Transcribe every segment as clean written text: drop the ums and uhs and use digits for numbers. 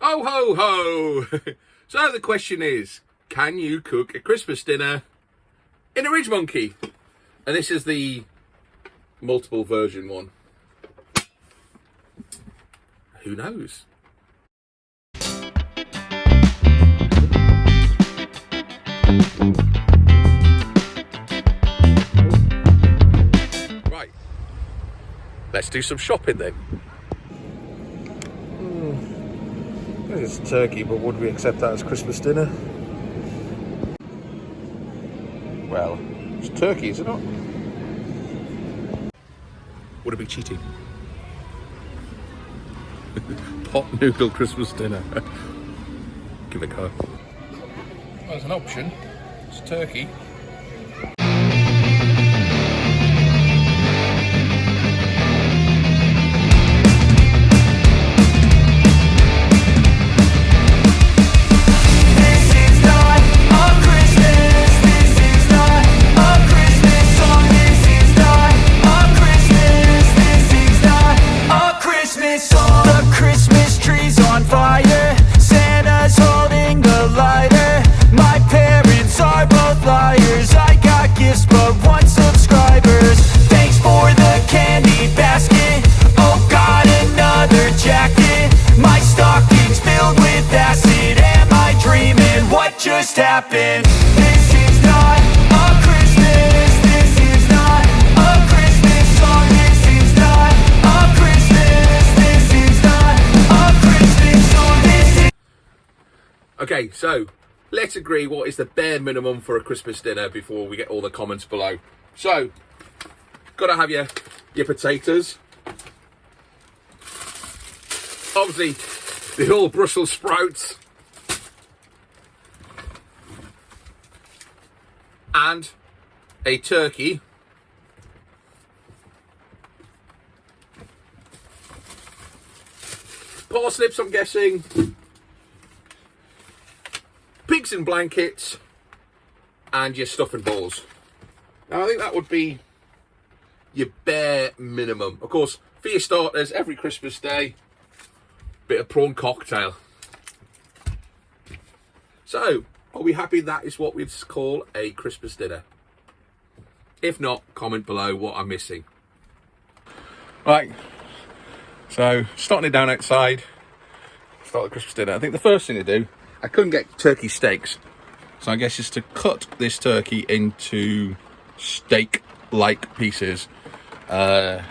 Ho, ho, ho! So the question is, can you cook a Christmas dinner in a RidgeMonkey? And this is the multiple version one. Who knows? Right, let's do some shopping then. It's turkey, but would we accept that as Christmas dinner? Well, it's turkey, is it not? Would it be cheating? Pot noodle Christmas dinner. Give it a go. Well, there's an option. It's turkey. Happened. This is not a Christmas. This is not a Christmas song. This is not a Christmas. This is not a Christmas song. This is... Okay, so let's agree what is the bare minimum for a Christmas dinner before we get all the comments below. So, gotta have your potatoes. Obviously, the old Brussels sprouts. And a turkey. Parsnips, I'm guessing. Pigs in blankets. And your stuffing balls. Now, I think that would be your bare minimum. Of course, for your starters, every Christmas day, bit of prawn cocktail. So, are we happy that is what we'd call a Christmas dinner? If not, comment below what I'm missing. Right, so starting it down outside, start the Christmas dinner. I think the first thing to do, I couldn't get turkey steaks, so I guess is to cut this turkey into steak-like pieces and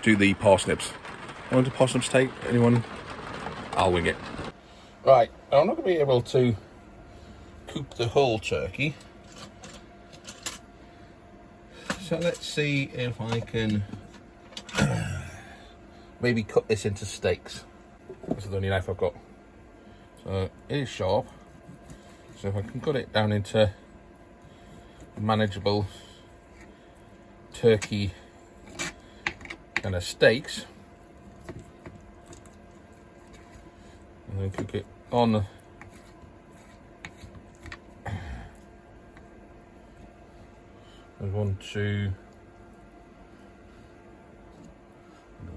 do the parsnips. I want to parsnips take, anyone? I'll wing it. Right, I'm not going to be able to cook the whole turkey. So let's see if I can maybe cut this into steaks. This is the only knife I've got. So it is sharp. So if I can cut it down into manageable turkey kind of steaks. And then cook it on the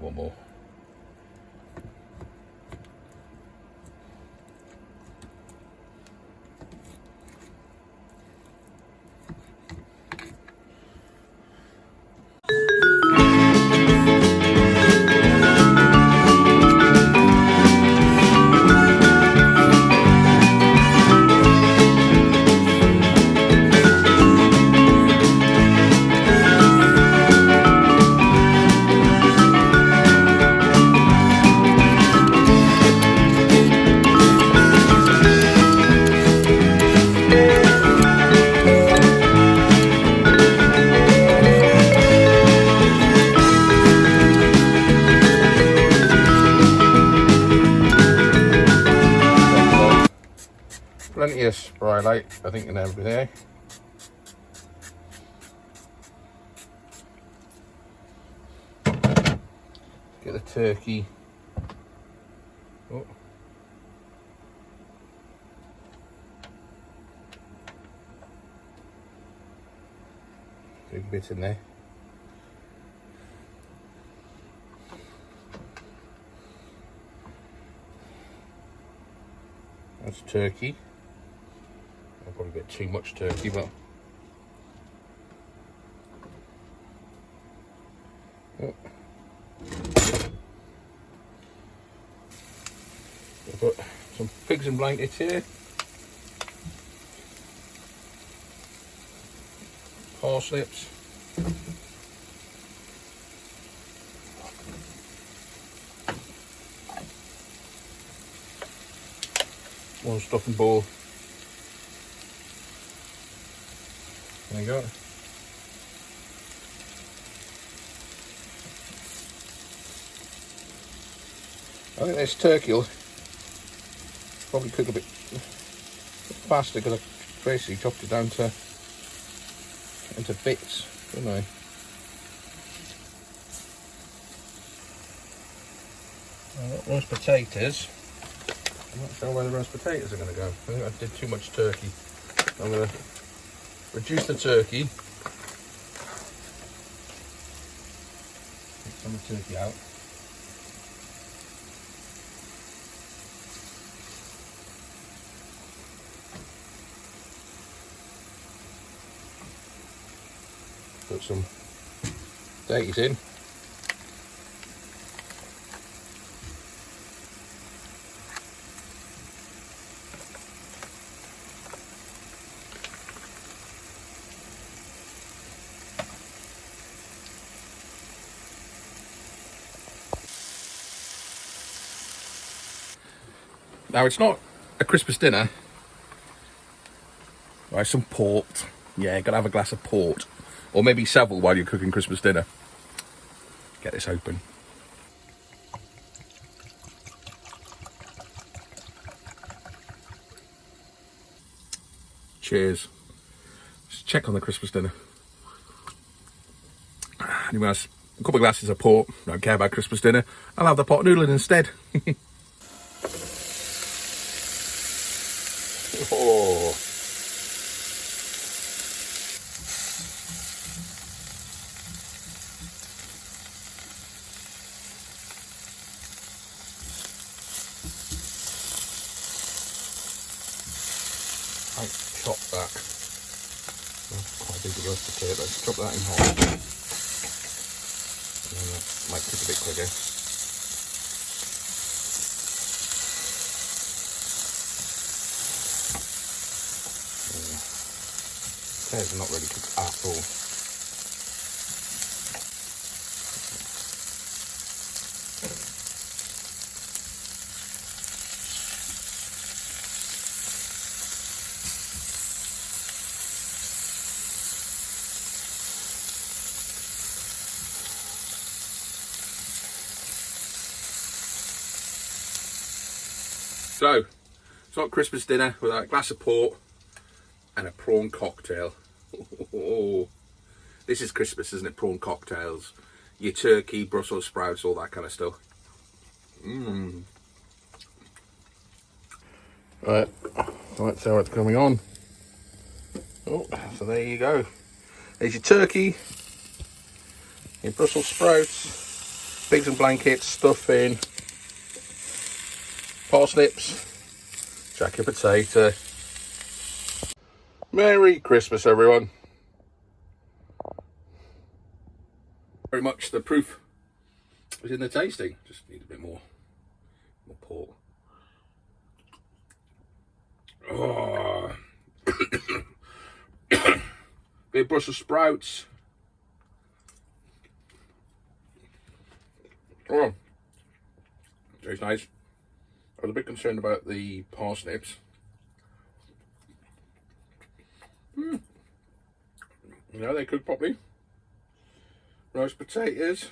one more. Plenty of spray light, I think, and everything there. Get the turkey. Oh. Big bit in there. That's turkey. I'll probably get too much turkey, but oh. I've got some pigs and blankets here. Parsnips. One stuffing bowl. There you go. I think this turkey will probably cook a bit faster because I basically chopped it down into bits, didn't I? Roast potatoes. I'm not sure where the roast potatoes are going to go. I think I did too much turkey. I'm going to reduce the turkey. Take some of the turkey out. Put some potatoes in. Now it's not a Christmas dinner. Right, some port. Yeah, gotta have a glass of port. Or maybe several while you're cooking Christmas dinner. Get this open. Cheers. Just check on the Christmas dinner. Anyway, a couple of glasses of port. Don't care about Christmas dinner. I'll have the pot noodling instead. Oh. I chop that. That's quite a big roast potato. Chop that in half. And then that might cook a bit quicker. Potatoes are not ready to cook at all. So, it's not Christmas dinner without a glass of port and a prawn cocktail. Oh, this is Christmas, isn't it? Prawn cocktails, your turkey, Brussels sprouts, all that kind of stuff. Right, let's see what's coming on. Oh, so there you go. There's your turkey, your Brussels sprouts, pigs and blankets, stuffing, parsnips, jacket potato. Merry Christmas, everyone. Very much the proof was in the tasting. Just need a bit more port. Oh. Bit of Brussels sprouts. Oh, very nice. I was a bit concerned about the parsnips. Yeah, they cook properly. Roast potatoes.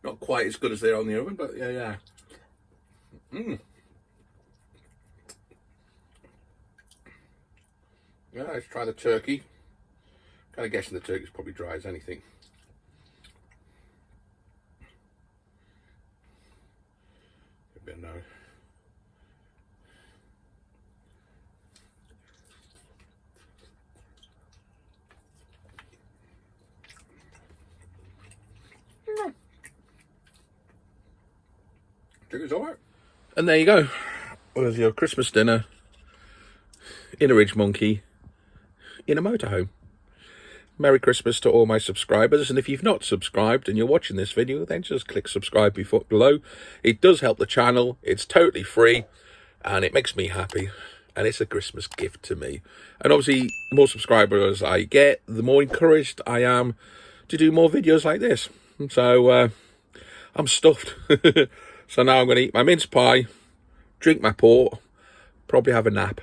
Not quite as good as they're on the oven, but yeah. Yeah, let's try the turkey. Kind of guessing the turkey's probably dry as anything. A bit of no. think it's all right. And there you go, with your Christmas dinner in a RidgeMonkey in a motorhome. Merry Christmas to all my subscribers, and if you've not subscribed and you're watching this video, then just click subscribe below. It does help the channel, it's totally free, and it makes me happy, and it's a Christmas gift to me. And obviously, the more subscribers I get, the more encouraged I am to do more videos like this. So I'm stuffed. So now I'm going to eat my mince pie, drink my port, probably have a nap.